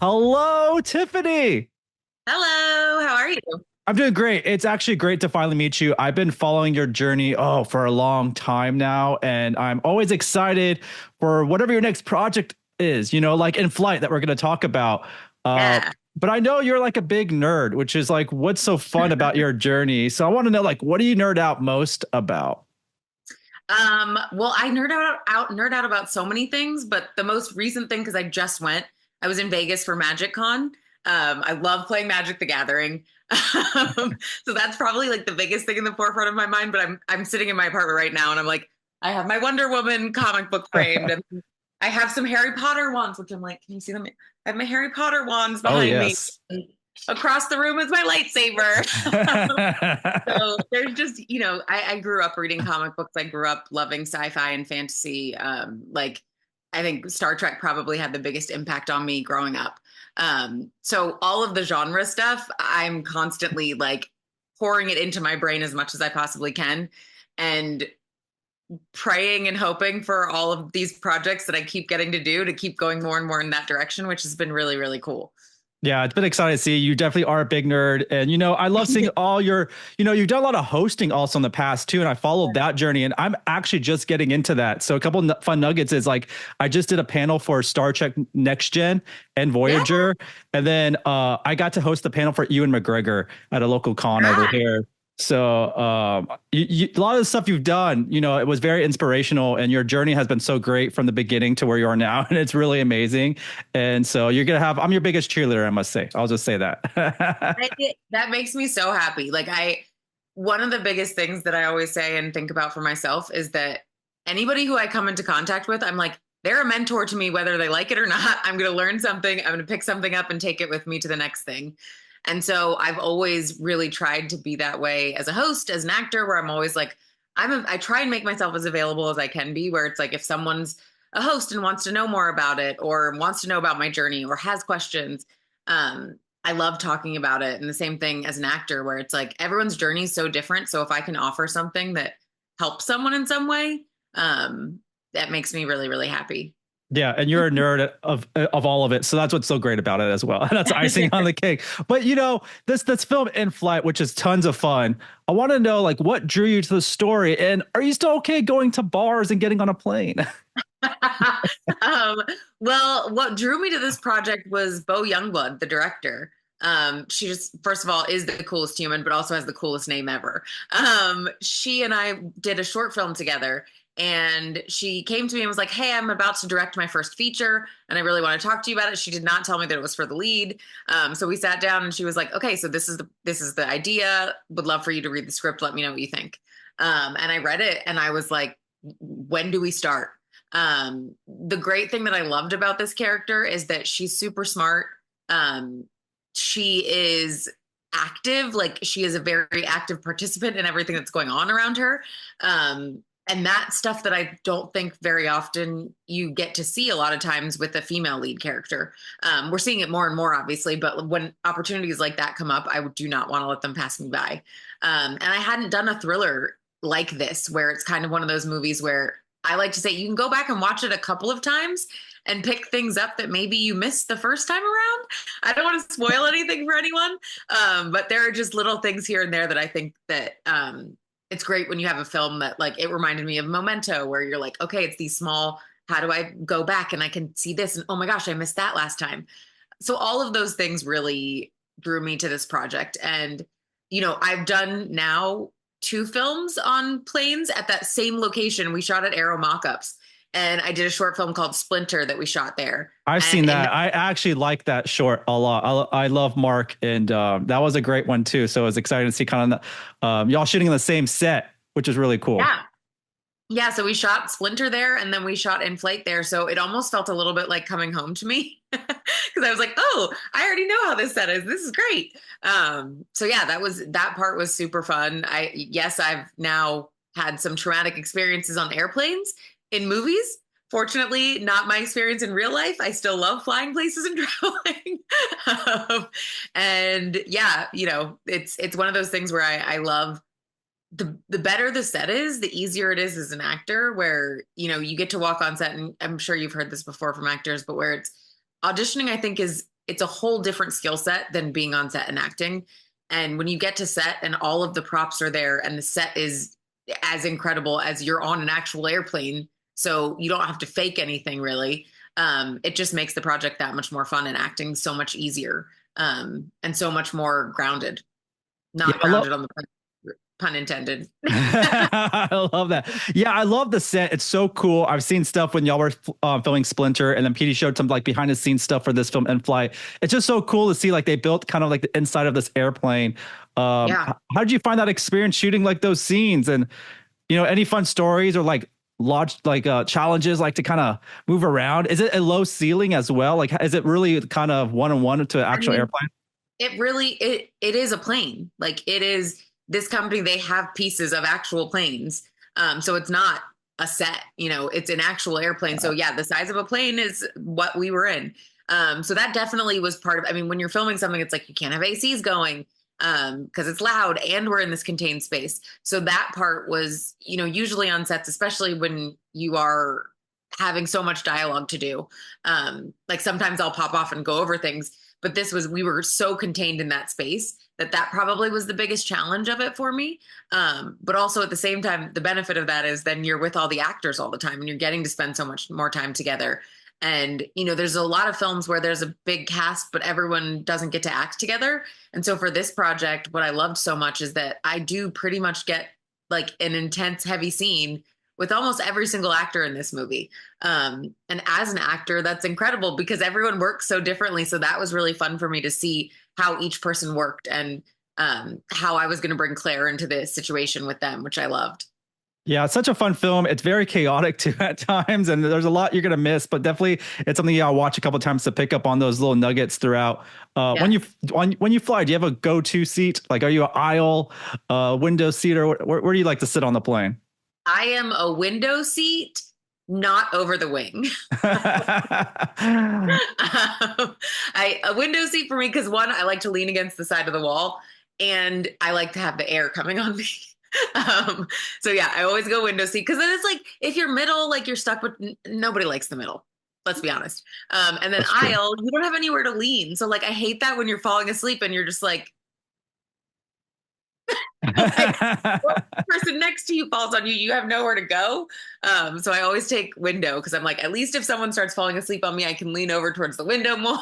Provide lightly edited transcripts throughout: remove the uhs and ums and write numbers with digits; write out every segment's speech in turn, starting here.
Hello, Tiffany. Hello, how are you? I'm doing great. It's actually great to finally meet you. I've been following your journey for a long time now, and I'm always excited for whatever your next project is, like In Flight that we're going to talk about. Uh, Yeah. but I know you're like a big nerd, which is like what's so fun about your journey. So I want to know like what do you nerd out most about? Well, I nerd out about so many things, but the most recent thing, because I just went, I was in Vegas for Magic Con. I love playing Magic the Gathering. So that's probably like the biggest thing in the forefront of my mind. But I'm sitting in my apartment right now and I'm like, I have my Wonder Woman comic book framed and I have some Harry Potter wands, which I'm like, can you see them? I have my Harry Potter wands Oh behind me. yes. Across the room is my lightsaber. So there's just, I grew up reading comic books. I grew up loving sci-fi and fantasy. Like I think Star Trek probably had the biggest impact on me growing up. So all of the genre stuff, I'm constantly like pouring it into my brain as much as I possibly can and praying and hoping for all of these projects that I keep getting to do to keep going more and more in that direction, which has been really, really cool. Yeah, it's been exciting to see. You definitely are a big nerd. And, I love seeing all your, you've done a lot of hosting also in the past too. And I followed that journey and I'm actually just getting into that. So a couple fun nuggets is like, I just did a panel for Star Trek Next Gen and Yeah. Voyager. And then I got to host the panel for Ewan McGregor at a local con over here. So a lot of the stuff you've done, it was very inspirational and your journey has been so great from the beginning to where you are now. And it's really amazing. And so I'm your biggest cheerleader, I must say. I'll just say that. That makes me so happy. One of the biggest things that I always say and think about for myself is that anybody who I come into contact with, I'm like, they're a mentor to me, whether they like it or not. I'm going to learn something. I'm going to pick something up and take it with me to the next thing. And so I've always really tried to be that way as a host, as an actor, where I'm always like, I try and make myself as available as I can be, where it's like, if someone's a host and wants to know more about it or wants to know about my journey or has questions, I love talking about it. And the same thing as an actor, where it's like everyone's journey is so different. So if I can offer something that helps someone in some way, that makes me really, really happy. Yeah, and you're a nerd of all of it, so that's what's so great about it as well. That's icing on the cake. But this film In Flight, which is tons of fun. I want to know like what drew you to the story, and are you still okay going to bars and getting on a plane? um, well, what drew me to this project was Bo Youngblood, the director. She just, first of all, is the coolest human, but also has the coolest name ever. She and I did a short film together, and she came to me and was like, "Hey, I'm about to direct my first feature, and I really want to talk to you about it." She did not tell me that it was for the lead. So we sat down, and she was like, "Okay, so this is the idea. Would love for you to read the script. Let me know what you think." And I read it, and I was like, "When do we start?" The great thing that I loved about this character is that she's super smart. She is active, like she is a very active participant in everything that's going on around her. And that stuff that I don't think very often you get to see a lot of times with a female lead character. We're seeing it more and more, obviously, but when opportunities like that come up, I do not want to let them pass me by. And I hadn't done a thriller like this, where it's kind of one of those movies where I like to say you can go back and watch it a couple of times and pick things up that maybe you missed the first time around. I don't want to spoil anything for anyone, but there are just little things here and there that I think that it's great when you have a film that, like, it reminded me of Memento, where you're like, okay, it's these small, how do I go back and I can see this? And oh my gosh, I missed that last time. So all of those things really drew me to this project. And, I've done now two films on planes at that same location. We shot at Aero Mockups. And I did a short film called Splinter that we shot there. I've And seen that. I actually like that short a lot. I love Mark, and that was a great one too. So it was exciting to see kind of y'all shooting in the same set, which is really cool. yeah, yeah. So we shot Splinter there, and then we shot In Flight there. So it almost felt a little bit like coming home to me, because I was like, oh, I already know how this set is. This is great. So yeah, that part was super fun. I've now had some traumatic experiences on airplanes in movies. Fortunately, not my experience in real life. I still love flying places and traveling. And yeah, it's one of those things where I love the better the set is, the easier it is as an actor, where, you get to walk on set, and I'm sure you've heard this before from actors, but where it's auditioning, I think, is it's a whole different skill set than being on set and acting. And when you get to set and all of the props are there and the set is as incredible as you're on an actual airplane, so you don't have to fake anything really. It just makes the project that much more fun and acting so much easier, and so much more grounded, Yeah, not I love grounded on the pun intended. I love that. Yeah, I love the set. It's so cool. I've seen stuff when y'all were filming Splinter, and then PD showed some like behind the scenes stuff for this film In Flight. It's just so cool to see like they built kind of like the inside of this airplane. Yeah. How did you find that experience shooting like those scenes? And any fun stories or like lodge like challenges like to kind of move around? Is it a low ceiling as well? Like, is it really kind of one-on-one to an I actual mean, airplane? it really it is a plane. Like it is this company, they have pieces of actual planes. So it's not a set, it's an actual airplane. So yeah, the size of a plane is what we were in. So that definitely was part of, I mean, when you're filming something, it's like you can't have ACs going because it's loud and we're in this contained space. So that part was, usually on sets, especially when you are having so much dialogue to do. Like sometimes I'll pop off and go over things, but we were so contained in that space that probably was the biggest challenge of it for me. But also at the same time, the benefit of that is then you're with all the actors all the time and you're getting to spend so much more time together. And, there's a lot of films where there's a big cast, but everyone doesn't get to act together. And so for this project, what I loved so much is that I do pretty much get like an intense, heavy scene with almost every single actor in this movie. And as an actor, that's incredible because everyone works so differently. So that was really fun for me to see how each person worked and how I was going to bring Claire into the situation with them, which I loved. Yeah, it's such a fun film. It's very chaotic too at times, and there's a lot you're gonna miss. But definitely, it's something I'll watch a couple times to pick up on those little nuggets throughout. Yeah. When you fly, do you have a go-to seat? Like, are you an aisle, window seat, or where do you like to sit on the plane? I am a window seat, not over the wing. A window seat for me because one, I like to lean against the side of the wall, and I like to have the air coming on me. So yeah, I always go window seat because then it's like if you're middle, like you're stuck with nobody likes the middle. Let's be honest. And then aisle, you don't have anywhere to lean. So like I hate that when you're falling asleep and you're just like, person next to you falls on you, you have nowhere to go. So I always take window because I'm like, at least if someone starts falling asleep on me, I can lean over towards the window more.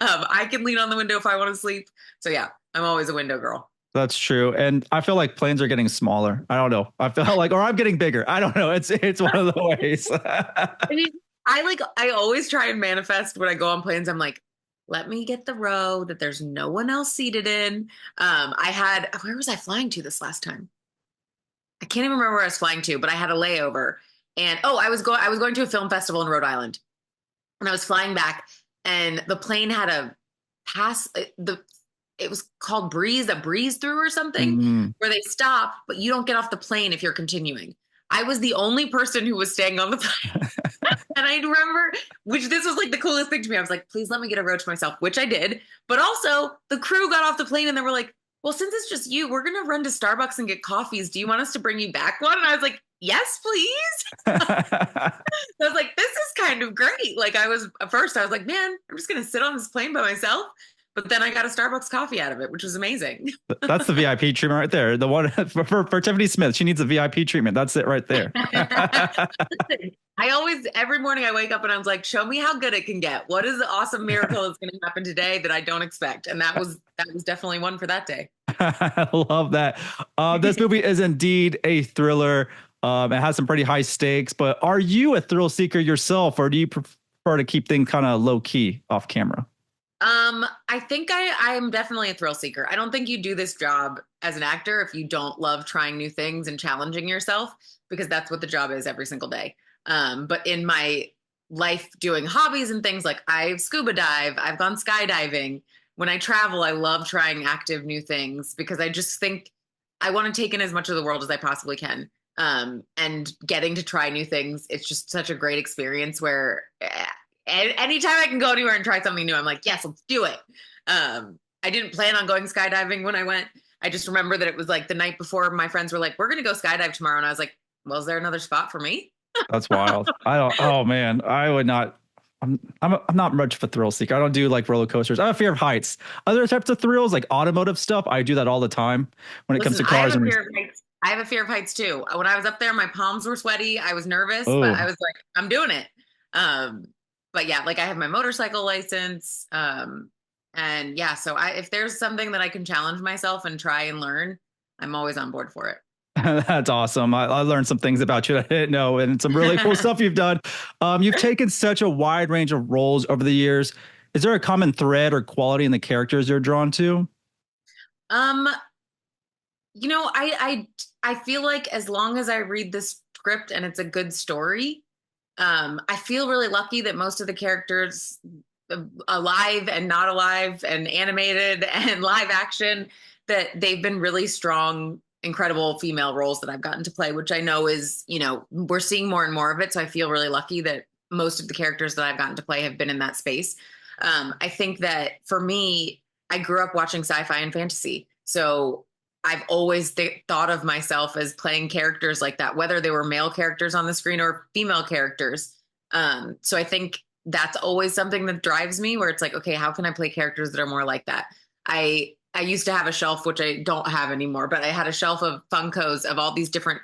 I can lean on the window if I want to sleep. So yeah, I'm always a window girl. That's true. And I feel like planes are getting smaller. I don't know. I feel like, or I'm getting bigger. I don't know. It's one of the ways. I mean, I always try and manifest when I go on planes. I'm like, let me get the row that there's no one else seated in. Where was I flying to this last time? I can't even remember where I was flying to, but I had a layover. And I was going to a film festival in Rhode Island. And I was flying back and the plane had a pass it was called a breeze through or something, where they stop, but you don't get off the plane if you're continuing. I was the only person who was staying on the plane. And I remember, this was like the coolest thing to me. I was like, please let me get a row to myself, which I did. But also the crew got off the plane and they were like, well, since it's just you, we're going to run to Starbucks and get coffees. Do you want us to bring you back one? And I was like, yes, please. I was like, this is kind of great. Like at first I was like, man, I'm just going to sit on this plane by myself. But then I got a Starbucks coffee out of it, which was amazing. That's the VIP treatment right there. The one for Tiffany Smith. She needs a VIP treatment. That's it right there. Every morning I wake up and I was like, show me how good it can get. What is the awesome miracle that's going to happen today that I don't expect? And that was definitely one for that day. I love that. This movie is indeed a thriller. It has some pretty high stakes, but are you a thrill seeker yourself, or do you prefer to keep things kind of low key off camera? I think I'm definitely a thrill seeker. I don't think you do this job as an actor if you don't love trying new things and challenging yourself, because that's what the job is every single day. But in my life doing hobbies and things, like I've scuba dive, I've gone skydiving. When I travel, I love trying active new things because I just think I want to take in as much of the world as I possibly can. And getting to try new things, it's just such a great experience where anytime I can go anywhere and try something new, I'm like, yes, let's do it. I didn't plan on going skydiving when I went. I just remember that it was like the night before my friends were like, we're going to go skydive tomorrow. And I was like, well, is there another spot for me? That's wild. Oh man, I would not. I'm not much of a thrill seeker. I don't do like roller coasters. I have a fear of heights. Other types of thrills, like automotive stuff, I do that all the time when it comes Listen, to I have cars a and fear of heights. I have a fear of heights too. When I was up there, my palms were sweaty. I was nervous, but I oh. was like, I'm doing it. Um, but yeah, like I have my motorcycle license. And yeah, so if there's something that I can challenge myself and try and learn, I'm always on board for That's awesome. I learned some things about you that I didn't know, and some really cool it. stuff you've done. You've taken such a wide range of roles over the years. Is there a common thread or quality in the characters you're drawn to? Um, I feel like as long as I read the script and it's a good story, I feel really lucky that most of the characters, alive and not alive and animated and live action, that they've been really strong, incredible female roles that I've gotten to play, which I know is, we're seeing more and more of it. So I feel really lucky that most of the characters that I've gotten to play have been in that space. I think that for me, I grew up watching sci-fi and fantasy. So I've always thought of myself as playing characters like that, whether they were male characters on the screen or female characters. So I think that's always something that drives me, where it's like, okay, how can I play characters that are more like that? I used to have a shelf, which I don't have anymore, but I had a shelf of Funkos of all these different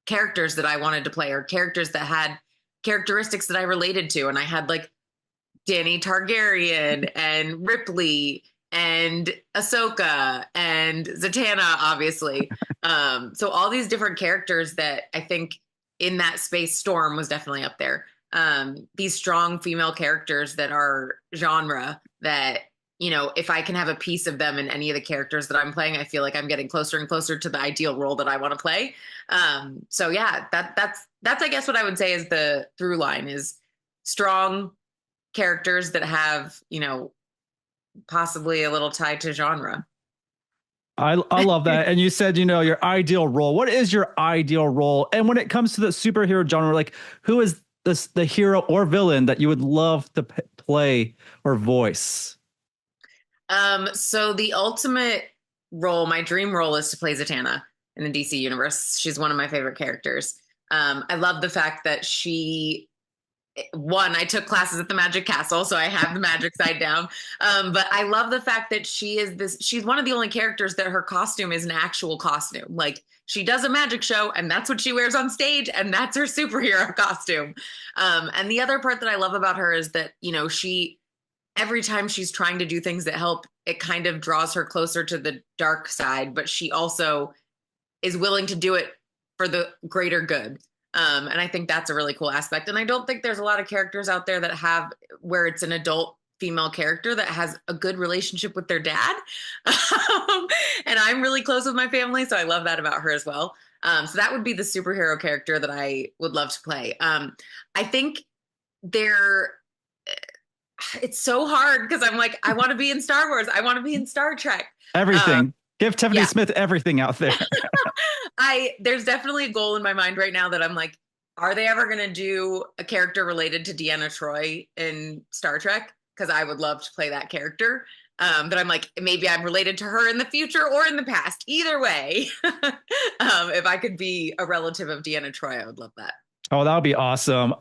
characters that I wanted to play, or characters that had characteristics that I related to. And I had like Danny Targaryen and Ripley and Ahsoka and Zatanna, obviously. So all these different characters that I think in that space, Storm was definitely up there. These strong female characters that are genre that, if I can have a piece of them in any of the characters that I'm playing, I feel like I'm getting closer and closer to the ideal role that I want to play. So yeah, that's I guess what I would say is the through line is strong characters that have, possibly a little tied to genre. I love that. And you said, your ideal role. What is your ideal role? And when it comes to the superhero genre, like who is the hero or villain that you would love to play or voice? So the ultimate role, my dream role, is to play Zatanna in the DC universe. She's one of my favorite characters. I love the fact that I took classes at the Magic Castle, so I have the magic side down. But I love the fact that she's one of the only characters that her costume is an actual costume. Like she does a magic show and that's what she wears on stage and that's her superhero costume. And the other part that I love about her is that, every time she's trying to do things that help, it kind of draws her closer to the dark side, but she also is willing to do it for the greater good. And I think that's a really cool aspect. And I don't think there's a lot of characters out there that have where it's an adult female character that has a good relationship with their dad. And I'm really close with my family, so I love that about her as well. So that would be the superhero character that I would love to play. I think there it's so hard because I'm like, I want to be in Star Wars. I want to be in Star Trek. Everything. Give Tiffany Yeah. Smith everything out there. There's definitely a goal in my mind right now that I'm like, are they ever going to do a character related to Deanna Troi in Star Trek? Because I would love to play that character. But I'm like, maybe I'm related to her in the future or in the past. Either way, if I could be a relative of Deanna Troi, I would love that. Oh, that would be awesome.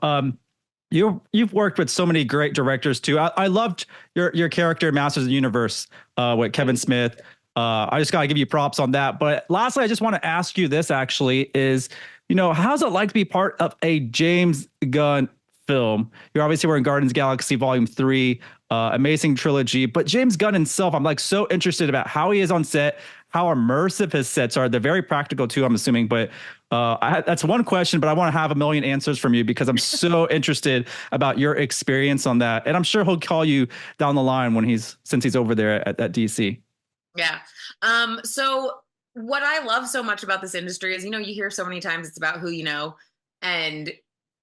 You've worked with so many great directors too. I loved your character in Masters of the Universe with Kevin Smith. I just gotta give you props on that. But lastly, I just want to ask you this actually is, how's it like to be part of a James Gunn film? You're obviously we're in Guardians of the Galaxy Volume 3, amazing trilogy. But James Gunn himself, I'm like so interested about how he is on set, how immersive his sets are. They're very practical too, I'm assuming. But that's one question, but I want to have a million answers from you because I'm so interested about your experience on that. And I'm sure he'll call you down the line since he's over there at DC. Yeah. So what I love so much about this industry is, you hear so many times it's about who you know. And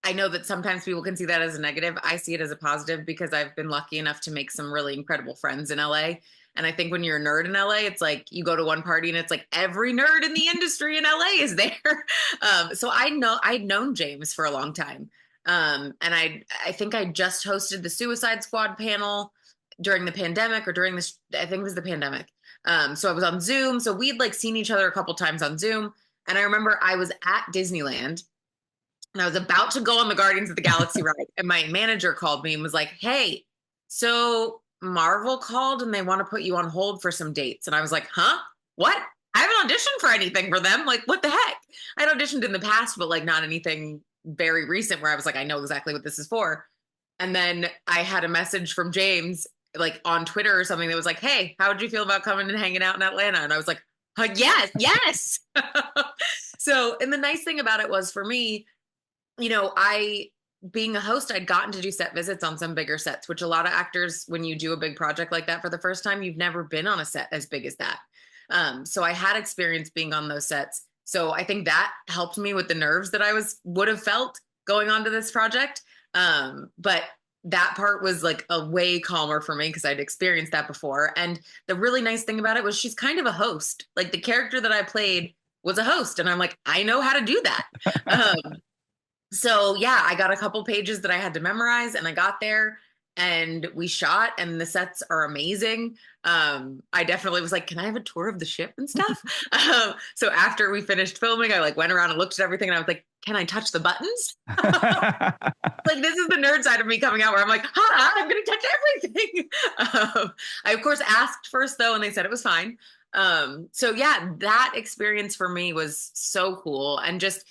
I know that sometimes people can see that as a negative. I see it as a positive because I've been lucky enough to make some really incredible friends in LA. And I think when you're a nerd in LA, it's like you go to one party and it's like every nerd in the industry in LA is there. So I'd known James for a long time. And I think I just hosted the Suicide Squad panel during the pandemic or during this, I think it was the pandemic. So I was on Zoom. So we'd like seen each other a couple times on Zoom. And I remember I was at Disneyland And I was about to go on the Guardians of the Galaxy ride, and my manager called me and was like, "Hey, so Marvel called and they want to put you on hold for some dates." And I was like, "Huh? What? I haven't auditioned for anything for them. Like, what the heck?" I'd auditioned in the past, but like not anything very recent where I was like, I know exactly what this is for. And then I had a message from James, like on Twitter or something, that was like, "Hey, how would you feel about coming and hanging out in Atlanta?" And I was like, yes, yes. So, and the nice thing about it was for me, I being a host, I'd gotten to do set visits on some bigger sets, which a lot of actors, when you do a big project like that for the first time, you've never been on a set as big as that. So I had experience being on those sets. So I think that helped me with the nerves that I would have felt going on to this project. But that part was like a way calmer for me because I'd experienced that before. And the really nice thing about it was she's kind of a host. Like the character that I played was a host, and I'm like, I know how to do that. So yeah, I got a couple pages that I had to memorize, and I got there and we shot, and the sets are amazing. I definitely was like, can I have a tour of the ship and stuff? So after we finished filming, I like went around and looked at everything, and I was like, can I touch the buttons? Like this is the nerd side of me coming out where I'm like, I'm gonna touch everything. I of course asked first though, and they said it was fine. So yeah, that experience for me was so cool. And just,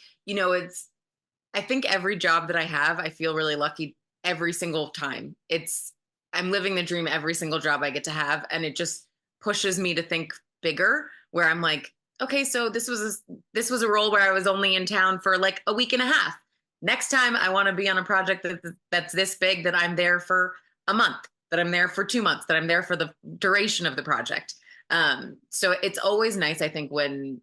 I think every job that I have, I feel really lucky every single time. I'm living the dream every single job I get to have. And it just pushes me to think bigger, where I'm like, okay, so this was a role where I was only in town for like a week and a half. Next time I want to be on a project that's this big, that I'm there for a month, that I'm there for 2 months, that I'm there for the duration of the project. So it's always nice, I think, when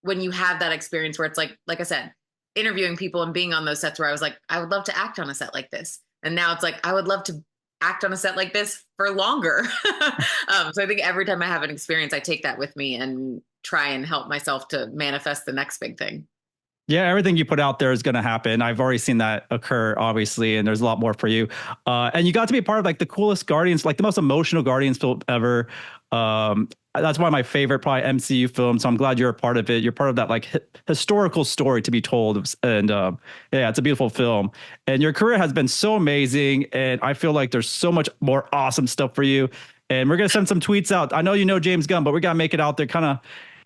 you have that experience where it's like I said, interviewing people and being on those sets where I was like, I would love to act on a set like this. And now it's like, I would love to act on a set like this for longer. So I think every time I have an experience, I take that with me and try and help myself to manifest the next big thing. Yeah, everything you put out there is going to happen. I've already seen that occur, obviously, and there's a lot more for you. And you got to be a part of like the coolest Guardians, like the most emotional Guardians film ever. That's one of my favorite, probably MCU films. So I'm glad you're a part of it. You're part of that like historical story to be told, and yeah, it's a beautiful film. And your career has been so amazing, and I feel like there's so much more awesome stuff for you. And we're gonna send some tweets out. I know you know James Gunn, but we gotta make it out there. Kind of,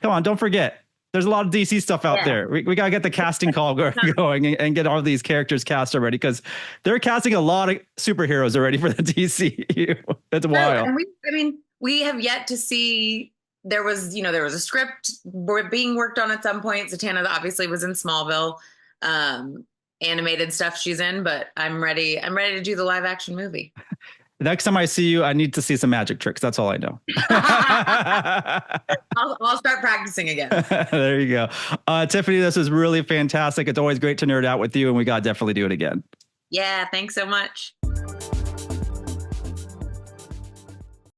come on, don't forget. There's a lot of DC stuff out there. We got to get the casting call going and get all of these characters cast already, because they're casting a lot of superheroes already for the DCU. That's wild. And we have yet to see. There was a script being worked on at some point. Zatanna obviously was in Smallville, animated stuff she's in, but I'm ready to do the live action movie. Next time I see you, I need to see some magic tricks. That's all I know. I'll start practicing again. There you go. Tiffany, this was really fantastic. It's always great to nerd out with you, and we got to definitely do it again. Yeah, thanks so much.